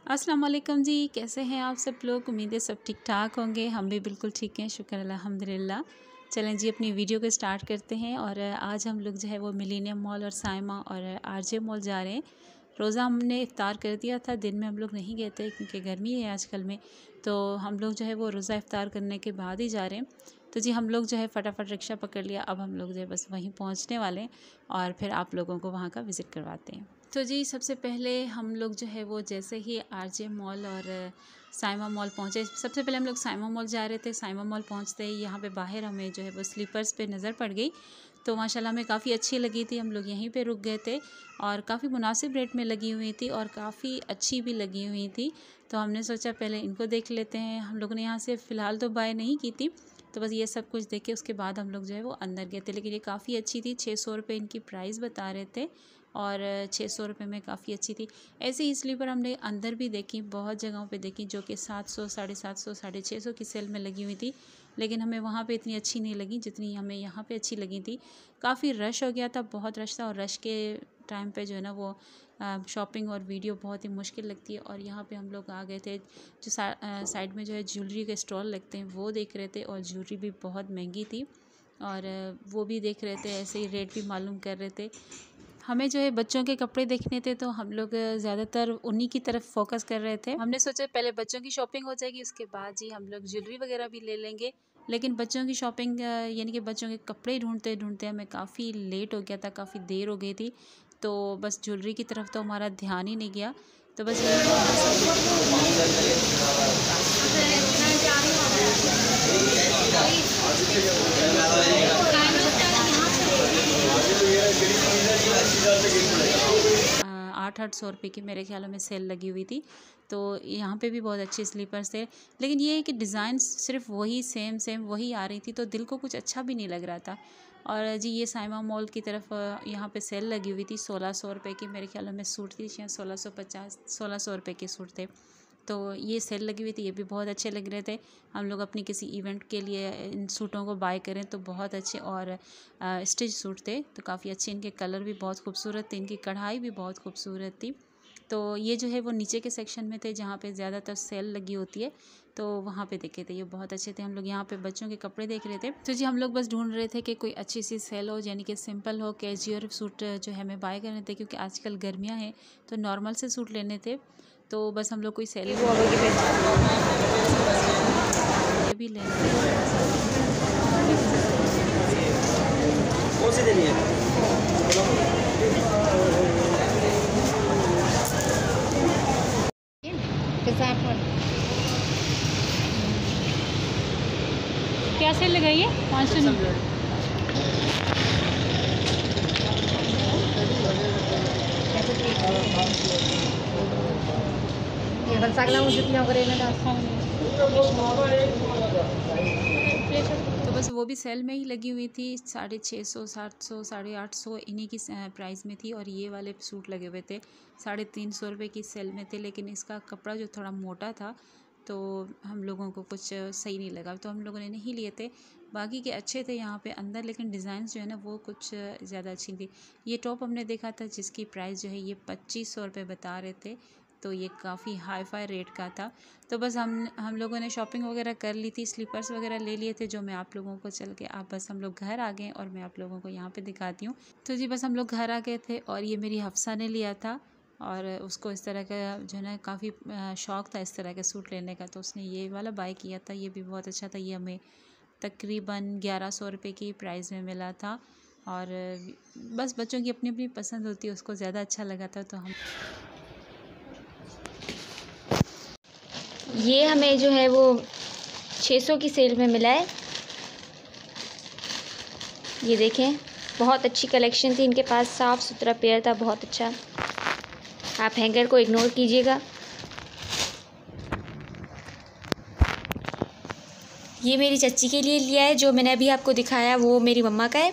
अस्सलाम वालेकुम जी, कैसे हैं आप सब लोग। उम्मीद है सब ठीक ठाक होंगे। हम भी बिल्कुल ठीक हैं, शुक्र अल्हम्दुलिल्लाह। चलें जी अपनी वीडियो को स्टार्ट करते हैं। और आज हम लोग जो है वो मिलेनियम मॉल और साइमा और आरजे मॉल जा रहे हैं। रोज़ा हमने इफ़्तार कर दिया था, दिन में हम लोग नहीं गए थे क्योंकि गर्मी है आजकल में, तो हम लोग जो है वो रोज़ा इफ़्तार करने के बाद ही जा रहे हैं। तो जी हम लोग जो है फटाफट रिक्शा पकड़ लिया। अब हम लोग जो है बस वहीं पहुंचने वाले हैं और फिर आप लोगों को वहां का विज़िट करवाते हैं। तो जी सबसे पहले हम लोग जो है वो जैसे ही आरजे मॉल और साइमा मॉल पहुँचे, सबसे पहले हम लोग साइमा मॉल जा रहे थे। साइमा मॉल पहुँचते ही यहाँ पे बाहर हमें जो है वो स्लीपर्स पे नज़र पड़ गई, तो माशाल्लाह हमें काफ़ी अच्छी लगी थी। हम लोग यहीं पे रुक गए थे और काफ़ी मुनासिब रेट में लगी हुई थी और काफ़ी अच्छी भी लगी हुई थी। तो हमने सोचा पहले इनको देख लेते हैं। हम लोगों ने यहाँ से फ़िलहाल तो बाय नहीं की थी, तो बस ये सब कुछ देखे उसके बाद हम लोग जो है वो अंदर गए थे। लेकिन ये काफ़ी अच्छी थी, 600 रुपये इनकी प्राइस बता रहे थे और 600 रुपये में काफ़ी अच्छी थी। ऐसे ही स्लीपर हमने अंदर भी देखी, बहुत जगहों पे देखी जो कि 700, 750, 650 की सेल में लगी हुई थी, लेकिन हमें वहाँ पे इतनी अच्छी नहीं लगी जितनी हमें यहाँ पे अच्छी लगी थी। काफ़ी रश हो गया था, बहुत रश था और रश के टाइम पे जो है ना वो शॉपिंग और वीडियो बहुत ही मुश्किल लगती है। और यहाँ पे हम लोग आ गए थे, जो साइड में जो है ज्वेलरी के स्टॉल लगते हैं वो देख रहे थे और ज्वेलरी भी बहुत महंगी थी और वो भी देख रहे थे, ऐसे ही रेट भी मालूम कर रहे थे। हमें जो है बच्चों के कपड़े देखने थे, तो हम लोग ज़्यादातर उन्हीं की तरफ फोकस कर रहे थे। हमने सोचा पहले बच्चों की शॉपिंग हो जाएगी, उसके बाद जी हम लोग ज्वेलरी वगैरह भी ले लेंगे। लेकिन बच्चों की शॉपिंग यानी कि बच्चों के कपड़े ढूंढते ढूंढते हमें काफ़ी लेट हो गया था, काफ़ी देर हो गई थी, तो बस ज्वेलरी की तरफ तो हमारा ध्यान ही नहीं गया। तो बस आठ 800 रुपये की मेरे ख्यालों में सेल लगी हुई थी। तो यहाँ पे भी बहुत अच्छे स्लीपर्स थे, लेकिन ये है कि डिज़ाइन सिर्फ वही सेम सेम वही आ रही थी, तो दिल को कुछ अच्छा भी नहीं लग रहा था। और जी ये साइमा मॉल की तरफ यहाँ पे सेल लगी हुई थी, 1600 रुपये की मेरे ख्यालों में सूट थी, या 1650, 1600 रुपये के सूट थे। तो ये सेल लगी हुई थी, ये भी बहुत अच्छे लग रहे थे। हम लोग अपनी किसी इवेंट के लिए इन सूटों को बाय करें तो बहुत अच्छे और स्टिच सूट थे, तो काफ़ी अच्छे, इनके कलर भी बहुत खूबसूरत थे, इनकी कढ़ाई भी बहुत खूबसूरत थी। तो ये जो है वो नीचे के सेक्शन में थे जहाँ पे ज़्यादातर सेल लगी होती है, तो वहाँ पे देखे थे, ये बहुत अच्छे थे। हम लोग यहाँ पे बच्चों के कपड़े देख रहे थे, तो जी हम लोग बस ढूंढ रहे थे कि कोई अच्छी सी सेल हो, यानी कि सिंपल हो, कैजुअल सूट जो है हमें बाय करने थे, क्योंकि आजकल गर्मियाँ हैं तो नॉर्मल से सूट लेने थे। तो बस हम लोग कोई सेल ये भी लेने क्या सेल लगाइए 500 तो बस वो भी सेल में ही लगी हुई थी, 650, 700, 850 इन्हीं की प्राइस में थी। और ये वाले सूट लगे हुए थे 350 रुपये की सेल में थे, लेकिन इसका कपड़ा जो थोड़ा मोटा था तो हम लोगों को कुछ सही नहीं लगा, तो हम लोगों ने नहीं लिए थे। बाकी के अच्छे थे यहाँ पे अंदर, लेकिन डिज़ाइन जो है ना वो कुछ ज़्यादा अच्छी थी। ये टॉप हमने देखा था जिसकी प्राइस जो है ये 2500 रुपये बता रहे थे, तो ये काफ़ी हाई फाई रेट का था। तो बस हम लोगों ने शॉपिंग वगैरह कर ली थी, स्लीपर्स वगैरह ले लिए थे, जो मैं आप लोगों को चल के आप बस हम लोग घर आ गए और मैं आप लोगों को यहाँ पे दिखाती हूँ। तो जी बस हम लोग घर आ गए थे और ये मेरी हफ्सा ने लिया था और उसको इस तरह का जो है ना काफ़ी शौक़ था इस तरह के सूट लेने का, तो उसने ये वाला बाय किया था। ये भी बहुत अच्छा था, ये हमें तकरीबन 1100 रुपये की प्राइस में मिला था। और बस बच्चों की अपनी अपनी पसंद होती है, उसको ज़्यादा अच्छा लगा था तो हम ये हमें जो है वो 600 की सेल में मिला है। ये देखें बहुत अच्छी कलेक्शन थी इनके पास, साफ़ सुथरा पेयर था, बहुत अच्छा। आप हैंगर को इग्नोर कीजिएगा। ये मेरी चच्ची के लिए लिया है, जो मैंने अभी आपको दिखाया वो मेरी मम्मा का है।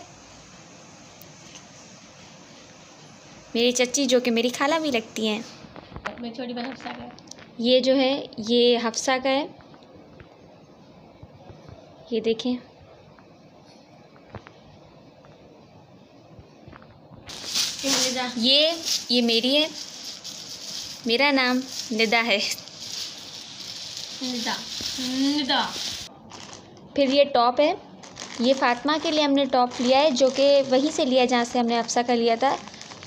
मेरी चच्ची जो कि मेरी खाला भी लगती हैं। मेरी छोटी बहन हफ्सा का, ये जो है ये हफ्सा का है। ये देखें ये मेरी है। मेरा नाम निदा है। निदा। फिर ये टॉप है, ये फ़ातिमा के लिए हमने टॉप लिया है, जो कि वहीं से लिया जहाँ से हमने अफसा का लिया था।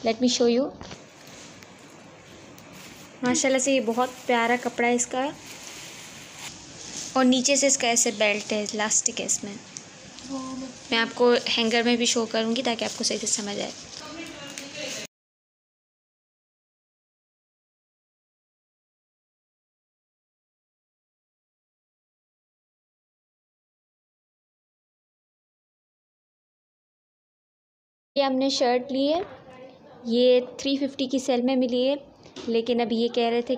Let me show you. माशाल्लाह से ये बहुत प्यारा कपड़ा है इसका, और नीचे से इसका ऐसे बेल्ट है, इलास्टिक है इसमें। मैं आपको हैंगर में भी शो करूँगी ताकि आपको सही से समझ आए। ये हमने शर्ट ली है, ये 350 की सेल में मिली है, लेकिन अब ये कह रहे थे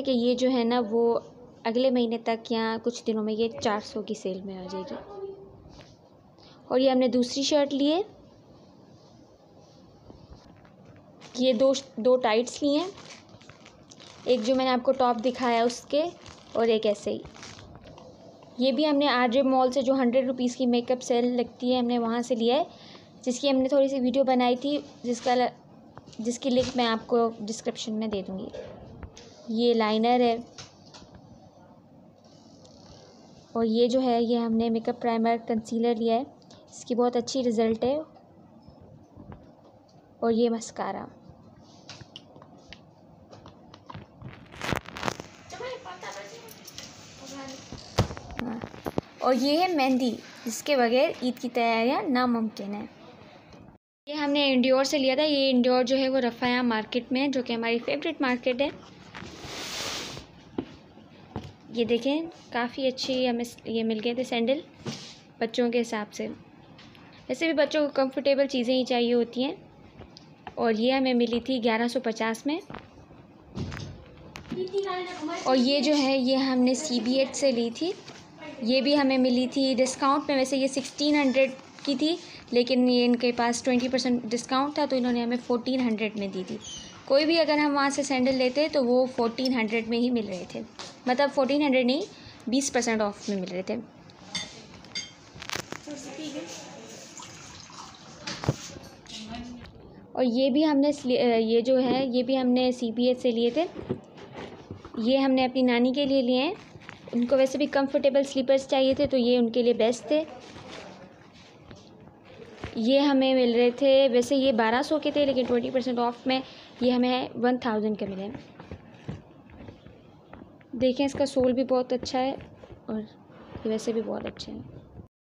कि ये जो है ना वो अगले महीने तक या कुछ दिनों में ये 400 की सेल में आ जाएगी। और ये हमने दूसरी शर्ट ली है, ये दो टाइट्स लिए हैं, एक जो मैंने आपको टॉप दिखाया उसके, और एक ऐसे ही। ये भी हमने आरजे मॉल से जो 100 रुपीज़ की मेकअप सेल लगती है हमने वहाँ से लिया है, जिसकी हमने थोड़ी सी वीडियो बनाई थी, जिसकी लिंक मैं आपको डिस्क्रिप्शन में दे दूँगी। ये लाइनर है, और ये जो है ये हमने मेकअप प्राइमर कंसीलर लिया है, इसकी बहुत अच्छी रिज़ल्ट है। और ये मस्कारा। हाँ, और ये है मेहंदी, जिसके बगैर ईद की तैयारियां नामुमकिन है। ये हमने इंडोर से लिया था। ये इंडोर जो है वो रफ़ाया मार्केट में है, जो कि हमारी फेवरेट मार्केट है। ये देखें, काफ़ी अच्छी हमें ये मिल गए थे सैंडल बच्चों के हिसाब से। वैसे भी बच्चों को कंफर्टेबल चीज़ें ही चाहिए होती हैं, और ये हमें मिली थी 1150 में। और ये जो है ये हमने CBH से ली थी, ये भी हमें मिली थी डिस्काउंट में। वैसे ये 1600 की थी, लेकिन ये इनके पास 20% डिस्काउंट था, तो इन्होंने हमें 1400 में दी थी। कोई भी अगर हम वहाँ से सैंडल लेते तो वो 1400 में ही मिल रहे थे, मतलब 1400 नहीं, 20% ऑफ में मिल रहे थे। और ये भी हमने ये जो है ये भी हमने CBH से लिए थे। ये हमने अपनी नानी के लिए लिए हैं, उनको वैसे भी कंफर्टेबल स्लीपर्स चाहिए थे, तो ये उनके लिए बेस्ट थे। ये हमें मिल रहे थे, वैसे ये 1200 के थे, लेकिन 20% ऑफ में ये हमें 1000 के मिले। देखें, इसका सोल भी बहुत अच्छा है, और ये वैसे भी बहुत अच्छा है।